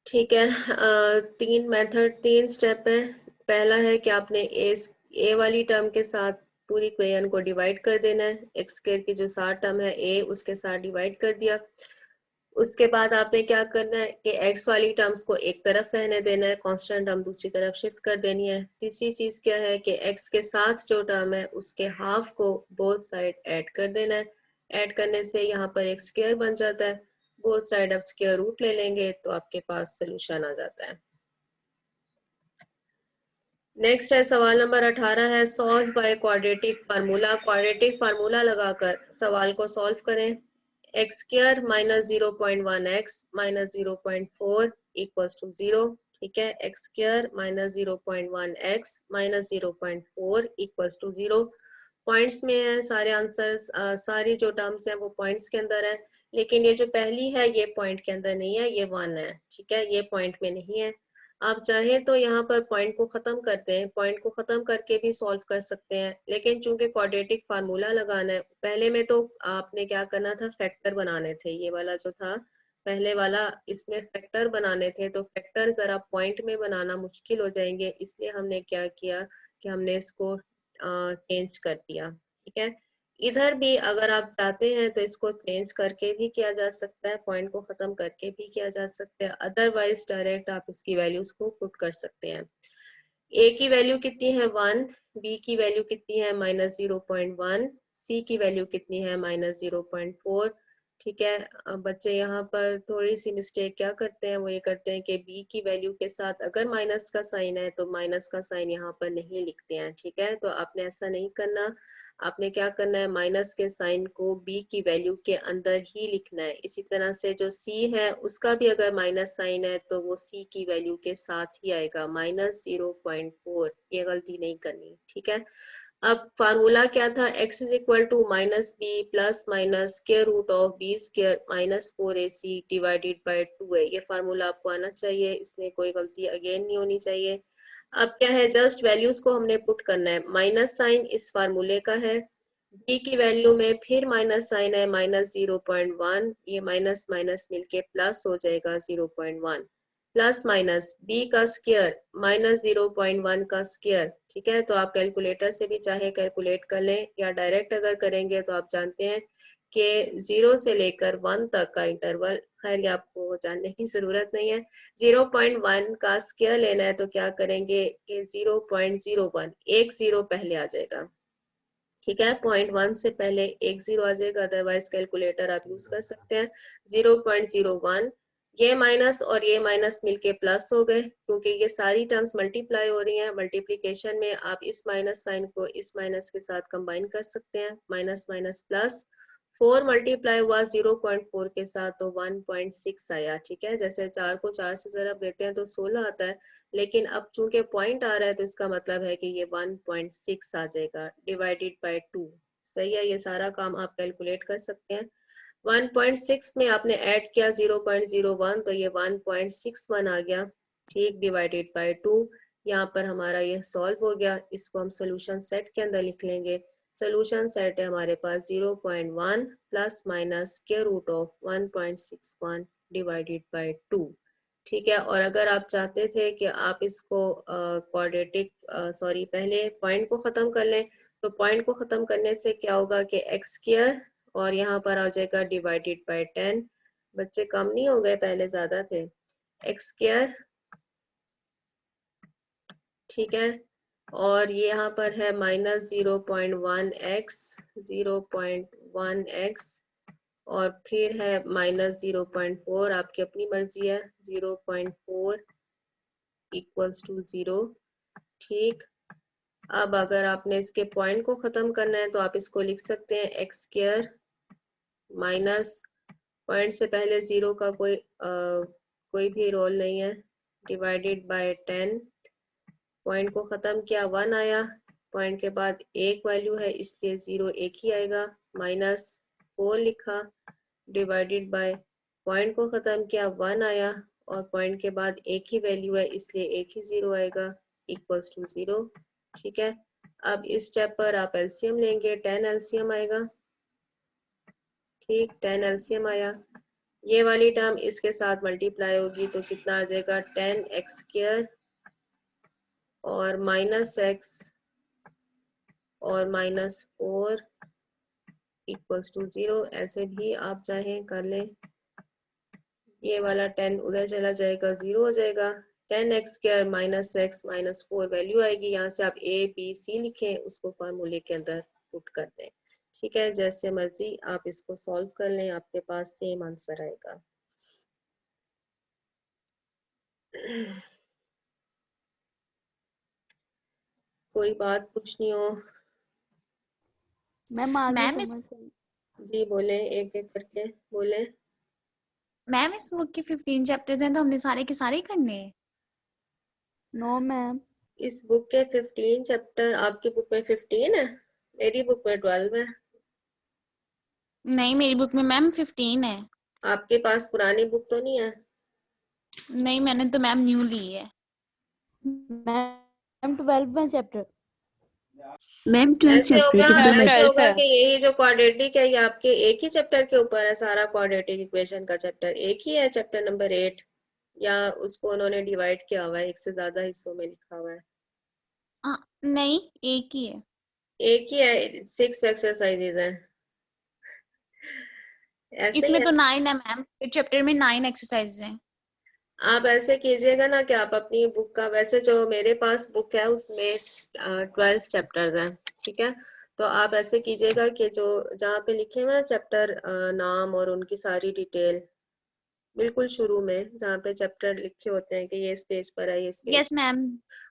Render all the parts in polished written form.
ठीक है, तीन स्टेप है। पहला है कि आपने ए वाली टर्म के साथ पूरी इक्वेशन को डिवाइड कर देना है। एक्स स्क्वायर की जो साथ टर्म है ए, उसके साथ डिवाइड कर दिया। उसके बाद आपने क्या करना है कि एक्स वाली टर्म्स को एक तरफ रहने देना है, कांस्टेंट टर्म दूसरी तरफ शिफ्ट कर देनी है। तीसरी चीज क्या है कि एक्स के साथ जो टर्म है उसके हाफ को बोथ साइड ऐड कर देना है। ऐड करने से यहाँ पर एक स्क्वायर बन जाता है। बोथ साइड आप स्क्वायर रूट ले लेंगे तो आपके पास सोल्यूशन आ जाता है। नेक्स्ट है सवाल नंबर 18 है, solve by quadratic formula. Quadratic formula लगाकर सवाल को सॉल्व करें। X square minus 0.1 X minus 0.4 equals to 0। ठीक है, X square minus 0.1 X minus 0.4 equals to 0। Points में है सारे आंसर्स, सारी जो टर्म्स हैं वो पॉइंट्स के अंदर है, लेकिन ये जो पहली है ये पॉइंट के अंदर नहीं है, ये 1 है। ठीक है, ये पॉइंट में नहीं है। आप चाहें तो यहाँ पर पॉइंट को खत्म करते हैं, पॉइंट को खत्म करके भी सॉल्व कर सकते हैं, लेकिन चूंकि क्वाड्रेटिक फार्मूला लगाना है, पहले में तो आपने क्या करना था, फैक्टर बनाने थे। ये वाला जो था पहले वाला, इसमें फैक्टर बनाने थे, तो फैक्टर जरा पॉइंट में बनाना मुश्किल हो जाएंगे, इसलिए हमने क्या किया कि हमने इसको चेंज कर दिया। ठीक है, इधर भी अगर आप चाहते हैं तो इसको चेंज करके भी किया जा सकता है, पॉइंट को खत्म करके भी किया जा सकता है, अदरवाइज डायरेक्ट आप इसकी वैल्यूज को पुट कर सकते हैं। ए की वैल्यू कितनी है 1, बी की वैल्यू कितनी है -0.1, सी की वैल्यू कितनी है -0.4। ठीक है, अब बच्चे यहाँ पर थोड़ी सी मिस्टेक क्या करते हैं, वो ये करते हैं कि बी की वैल्यू के साथ अगर माइनस का साइन है तो माइनस का साइन यहाँ पर नहीं लिखते हैं। ठीक है, तो आपने ऐसा नहीं करना। आपने क्या करना है, माइनस के साइन को बी की वैल्यू के अंदर ही लिखना है। इसी तरह से जो सी है उसका भी अगर माइनस साइन है तो वो सी की वैल्यू के साथ ही आएगा -0.4, ये गलती नहीं करनी। ठीक है, अब फार्मूला क्या था, x is equal to minus B plus minus square root of B square minus 4ac divided by 2 है। ये फार्मूला आपको आना चाहिए, इसमें कोई गलती अगेन नहीं होनी चाहिए। अब क्या है, जस्ट वैल्यूज को हमने पुट करना है। माइनस साइन इस फार्मूले का है, b की वैल्यू में फिर माइनस साइन है -0.1, ये माइनस माइनस मिलके प्लस हो जाएगा 0.1, प्लस माइनस b का स्क्वायर -0.1 का स्क्वायर। ठीक है, तो आप कैलकुलेटर से भी चाहे कैलकुलेट कर लें या डायरेक्ट अगर करेंगे तो आप जानते हैं कि 0 से लेकर 1 तक का इंटरवल, खैर ये आपको जानने की जरूरत नहीं है। 0.1 का स्क्वायर लेना है तो क्या करेंगे कि 0.01, एक जीरो पहले आ जाएगा। ठीक है, 0.1 से पहले एक जीरो आ जाएगा, अदरवाइज कैलकुलेटर आप यूज कर सकते हैं। 0.01, ये माइनस और ये माइनस मिलके प्लस हो गए, क्योंकि ये सारी टर्म्स मल्टीप्लाई हो रही हैं। मल्टीप्लीकेशन में आप इस माइनस साइन को इस माइनस के साथ कंबाइन कर सकते हैं, माइनस माइनस प्लस। 4 मल्टीप्लाई हुआ 0.4 के साथ तो 1.6 आया। ठीक है, जैसे 4 को 4 से जरब देते हैं तो 16 आता है, लेकिन अब चूंकि पॉइंट आ रहा है तो इसका मतलब है कि ये 1.6 आ जाएगा डिवाइडेड बाय 2। सही है, ये सारा काम आप कैलकुलेट कर सकते हैं। 1.6 में आपने ऐड किया 0.01 तो ये 1.61 आ गया। ठीक, डिवाइडेड बाय 2, यहाँ पर हमारा ये सॉल्व हो गया। इसको हम सोल्यूशन सेट के अंदर लिख लेंगे। सोल्यूशन सेट है हमारे पास 0.1 plus minus square root of 1.61 divided by 2। ठीक है, और अगर आप चाहते थे कि आप इसको क्वाड्रेटिक सॉरी पहले पॉइंट को खत्म कर लें, तो पॉइंट को खत्म करने से क्या होगा कि एक्स स्क्वायर और यहाँ पर आ जाएगा डिवाइडेड बाय 10। बच्चे कम नहीं हो गए, पहले ज्यादा थे। एक्स स्क्वायर, ठीक है, और ये यहाँ पर है -0.1 एक्स, 0.1 एक्स, और फिर है -0.4, आपकी अपनी मर्जी है, 0.4 इक्वल्स टू 0। ठीक, अब अगर आपने इसके पॉइंट को खत्म करना है तो आप इसको लिख सकते हैं एक्स स्क्वायर माइनस, पॉइंट से पहले 0 का कोई भी रोल नहीं है, डिवाइडेड बाय 10। पॉइंट को खत्म किया 1 आया, पॉइंट के बाद एक वैल्यू है इसलिए 0 एक ही आएगा, -4 लिखा, डिवाइडेड बाय, पॉइंट को खत्म किया 1 आया और पॉइंट के बाद एक ही वैल्यू है इसलिए एक ही 0 आएगा, इक्वल्स टू 0। ठीक है, अब इस स्टेप पर आप एलसीएम लेंगे, 10 एलसीएम आएगा। ठीक, 10 एलसीएम आया। ये वाली टर्म इसके साथ मल्टीप्लाई होगी तो कितना आ जाएगा, 10x² और -x और -4 इक्वल्स टू 0। ऐसे भी आप चाहें कर लें। ये वाला 10 उधर चला जाएगा, 0 हो जाएगा। 10x² -x -4 वैल्यू आएगी। यहाँ से आप a b c लिखें, उसको फार्मूले के अंदर पुट कर दें। ठीक है, जैसे मर्जी आप इसको सॉल्व कर लें, आपके पास सेम आंसर आएगा। कोई बात पूछनी हो? मैम आगे मैम इस समझ जी बोले, एक एक करके बोले। मैम इस बुक के 15 चैप्टर्स हैं तो हमने सारे के सारे ही करने हैं। नो मैम, इस बुक के 15 चैप्टर, आपकी बुक में 15 है, मेरी बुक में 12 है। नहीं, मेरी बुक में मैम 15 है। आपके पास पुरानी बुक तो नहीं है? नहीं, मैंने तो मैम न्यू ली है। Ma'am 12वां chapter. मैम 12 ऐसे चैप्टर होगा, के दो ऐसे होगा है। कि यही जो क्वाड्रेटिक है ये आपके एक ही चैप्टर के ऊपर है। सारा क्वाड्रेटिक इक्वेशन का चैप्टर एक ही है, चैप्टर नंबर 8, या उसको उन्होंने डिवाइड किया हुआ है, एक से ज्यादा हिस्सों में लिखा हुआ है? नहीं, एक ही है। एक ही है, 6 एक्सरसाइजेज हैं, ऐसे ही इसमें है। तो 9 है मैम, चैप्टर में 9 एक्सरसाइजेज हैं। आप ऐसे कीजिएगा ना कि आप अपनी बुक का, वैसे जो मेरे पास बुक है उसमें 12 चैप्टर्स हैं। ठीक है, तो आप ऐसे कीजिएगा कि जो जहाँ पे लिखे हुए हैं चैप्टर नाम और उनकी सारी डिटेल, बिल्कुल शुरू में जहाँ पे चैप्टर लिखे होते हैं कि ये इस पेज पर है, ये इस पेज, यस मैम।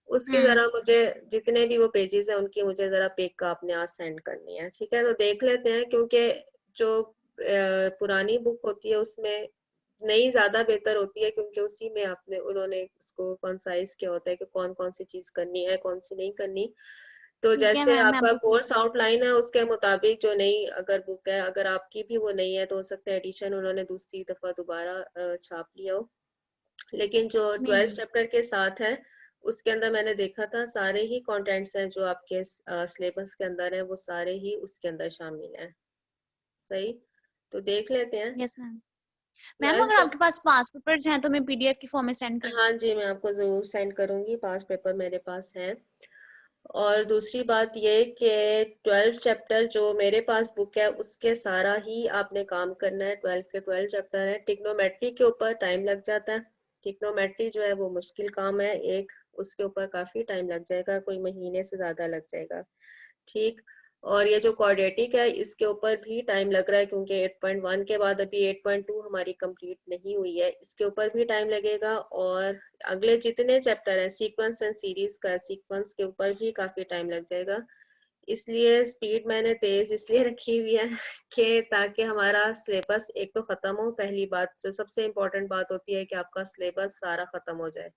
उसकी जरा मुझे जितने भी वो पेजेस हैं उनकी मुझे जरा पिक आपने आज सेंड करनी है। ठीक है, तो देख लेते हैं, क्योंकि जो पुरानी बुक होती है उसमें नई ज्यादा बेहतर होती है, क्योंकि उसी में आपने उन्होंने उसको कंसाइज किया होता है कि कौन कौन सी चीज करनी है, कौन सी नहीं करनी। तो ठीक है जैसे मैम, मैं आपका बुक कोर्स आउटलाइन है उसके मुताबिक जो नई अगर बुक है, अगर आपकी भी वो नहीं है तो हो सकता है एडिशन उन्होंने दूसरी दफा दोबारा छाप लिया हो। लेकिन जो नहीं 12 नहीं। चैप्टर के साथ है उसके अंदर मैंने देखा था सारे ही कंटेंट्स हैं जो आपके सिलेबस के अंदर है, वो सारे ही उसके अंदर शामिल हैं। सही, तो देख लेते हैं। Yes ma'am. मैम 12 अगर आपके पास पास पेपर्स हैं तो मैं पीडीएफ की फॉर्म में सेंड कर हाँ दूँ? जी, मैं आपको जरूर सेंड करूंगी, पास पेपर मेरे पास है। और दूसरी बात ये कि 12 चैप्टर जो मेरे पास बुक है उसके सारा ही आपने काम करना है। 12 के 12 चैप्टर है। टिग्नोमेट्री के ऊपर टाइम लग जाता है। टिग्नोमेट्री जो है वो मुश्किल काम है एक, उसके ऊपर काफी टाइम लग जाएगा, कोई महीने से ज्यादा लग जाएगा। ठीक, और ये जो क्वाड्रेटिक है इसके ऊपर भी टाइम लग रहा है, क्योंकि 8.1 के बाद अभी 8.2 हमारी कंप्लीट नहीं हुई है, इसके ऊपर भी टाइम लगेगा। और अगले जितने चैप्टर हैं सीक्वेंस एंड सीरीज का, सीक्वेंस के ऊपर भी काफी टाइम लग जाएगा। इसलिए स्पीड मैंने तेज इसलिए रखी हुई है कि ताकि हमारा सिलेबस एक तो खत्म हो। पहली बात जो सबसे इम्पोर्टेंट बात होती है कि आपका सिलेबस सारा खत्म हो जाए।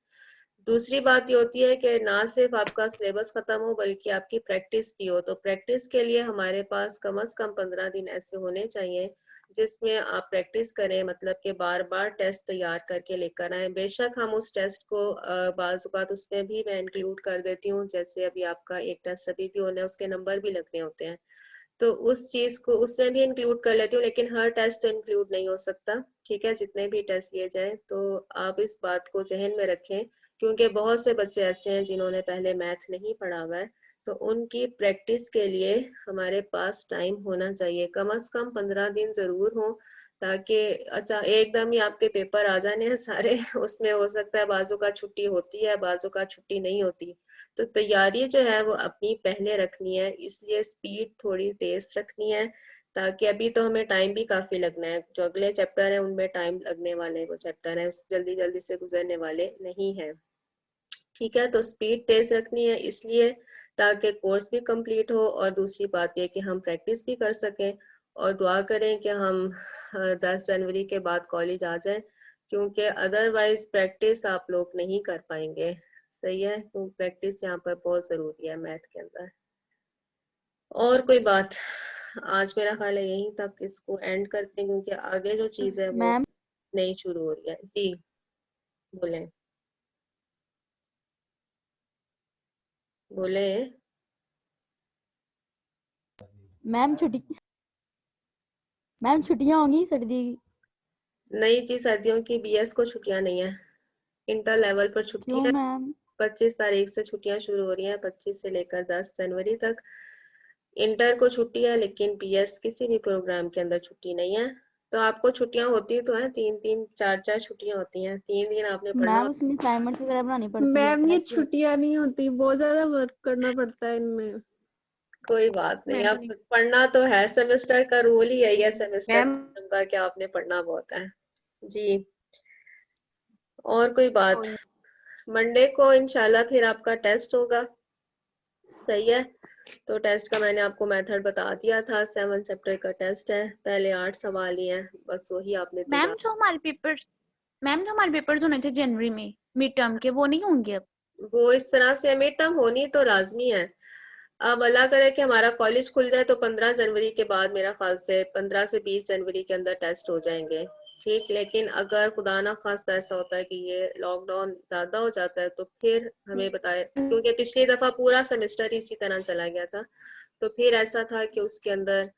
दूसरी बात ये होती है कि ना सिर्फ आपका सिलेबस खत्म हो बल्कि आपकी प्रैक्टिस भी हो। तो प्रैक्टिस के लिए हमारे पास कम से कम 15 दिन ऐसे होने चाहिए जिसमें आप प्रैक्टिस करें, मतलब कि बार बार टेस्ट तैयार करके लेकर आए। बेशक हम उस टेस्ट को बाज़ औक़ात उसमें भी मैं इंक्लूड कर देती हूँ, जैसे अभी आपका एक टेस्ट अभी भी होना है, उसके नंबर भी लगने होते हैं, तो उस चीज को उसमें भी इंक्लूड कर लेती हूँ, लेकिन हर टेस्ट तो इंक्लूड नहीं हो सकता। ठीक है, जितने भी टेस्ट लिए जाए तो आप इस बात को जहन में रखें, क्योंकि बहुत से बच्चे ऐसे हैं जिन्होंने पहले मैथ नहीं पढ़ा हुआ है। तो उनकी प्रैक्टिस के लिए हमारे पास टाइम होना चाहिए, कम से कम 15 दिन जरूर हो, ताकि अच्छा एकदम ही आपके पेपर आ जाने हैं सारे उसमें हो सकता है बाजू का छुट्टी होती है, बाजू का छुट्टी नहीं होती। तो तैयारी जो है वो अपनी पहले रखनी है, इसलिए स्पीड थोड़ी तेज रखनी है, ताकि अभी तो हमें टाइम भी काफी लगना है। जो अगले चैप्टर है उनमें टाइम लगने वाले वो चैप्टर है, जल्दी जल्दी से गुजरने वाले नहीं है। ठीक है, तो स्पीड तेज रखनी है इसलिए ताकि कोर्स भी कंप्लीट हो, और दूसरी बात ये कि हम प्रैक्टिस भी कर सकें। और दुआ करें कि हम 10 जनवरी के बाद कॉलेज आ जाएं, क्योंकि अदरवाइज प्रैक्टिस आप लोग नहीं कर पाएंगे। सही है, तो प्रैक्टिस यहाँ पर बहुत जरूरी है मैथ के अंदर। और कोई बात? आज मेरा ख्याल है यहीं तक इसको एंड करते हैं, क्योंकि आगे जो चीज है वो मैम नई शुरू हो रही है। जी बोले, बोले। मैम छुट्टियां होंगी सर्दी की। नहीं जी, सर्दियों की बीएस को छुट्टियां नहीं है, इंटर लेवल पर छुट्टी क्यों है। मैम? 25 तारीख से छुट्टियां शुरू हो रही हैं, 25 से लेकर 10 जनवरी तक इंटर को छुट्टी है, लेकिन बीएस किसी भी प्रोग्राम के अंदर छुट्टी नहीं है। तो आपको छुट्टियां होती तो हैं, 3-3 4-4 छुट्टियां होती हैं, 3 दिन आपने पढ़ना मैम होता उसमें असाइनमेंट्स वगैरह बनानी पड़ती है, मैम ये ऐसी बात। छुट्टियां नहीं होती, बहुत ज्यादा वर्क करना पड़ता है इनमें। है। कोई बात नहीं, मैम अब पढ़ना तो है, सेमेस्टर का रूल ही है ये, सेमेस्टर मैम सिस्टम का, कि आपने पढ़ना बहुत है जी। और कोई बात? मंडे को इंशाल्लाह फिर आपका टेस्ट होगा, सही है। तो टेस्ट का मैंने आपको मेथड बता दिया था, 7 चैप्टर का टेस्ट है, पहले 8 सवाल ही हैं, बस वही आपने मैम तैयार। जो हमारे पेपर्स होने थे जनवरी में मिड टर्म के, वो नहीं होंगे अब? वो इस तरह से मिड टर्म होनी तो लाजमी है। अब अल्लाह करे कि हमारा कॉलेज खुल जाए तो 15 जनवरी के बाद, मेरा ख्याल से 15 से 20 जनवरी के अंदर टेस्ट हो जाएंगे, ठीक। लेकिन अगर खुदा ना खास्ता ऐसा होता है कि ये लॉकडाउन ज्यादा हो जाता है तो फिर हमें बताए, क्योंकि पिछली दफा पूरा सेमेस्टर इसी तरह चला गया था। तो फिर ऐसा था कि उसके अंदर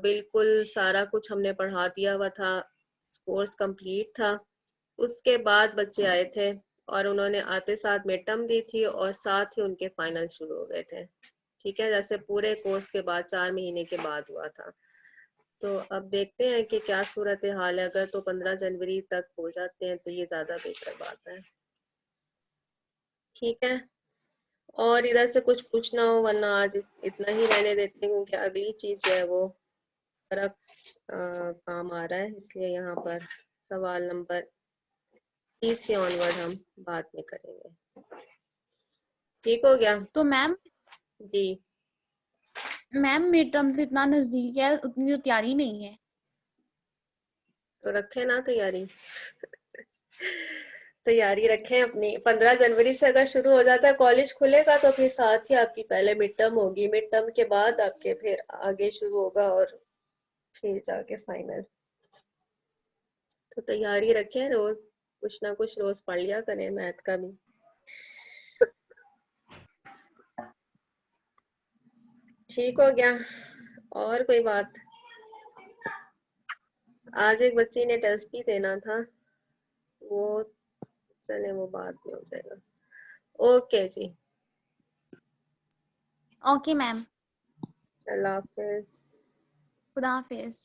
बिल्कुल सारा कुछ हमने पढ़ा दिया हुआ था, कोर्स कंप्लीट था। उसके बाद बच्चे आए थे और उन्होंने आते साथ मिड टर्म दी थी और साथ ही उनके फाइनल शुरू हो गए थे, ठीक है, जैसे पूरे कोर्स के बाद 4 महीने के बाद हुआ था। तो अब देखते हैं कि क्या सूरत हाल है, अगर तो 15 जनवरी तक हो जाते हैं तो ये ज्यादा बेहतर बात है, ठीक है। और इधर से कुछ पूछना हो, वरना आज इतना ही रहने देती हूँ कि अगली चीज जो है वो फर्क काम आ रहा है, इसलिए यहाँ पर सवाल नंबर 30 से ऑनवर्ड हम बाद में करेंगे, ठीक हो गया तो मैम जी। मिड टर्म से इतना नजदीक है, उतनी तो तैयारी नहीं है। तो रखें ना तैयारी, तैयारी रखें अपनी। 15 जनवरी से अगर शुरू हो जाता है, कॉलेज खुलेगा तो फिर साथ ही आपकी पहले मिड टर्म होगी, मिड टर्म के बाद आपके फिर आगे शुरू होगा और फिर जाके फाइनल। तो तैयारी रखें, रोज कुछ ना कुछ रोज पढ़ लिया करें, मैथ का भी, ठीक हो गया। और कोई बात? आज एक बच्ची ने टेस्ट भी देना था, वो चले वो बाद में हो जाएगा। ओके जी, ओके मैम, अल्लाह हाफिज। खुदा हाफिज।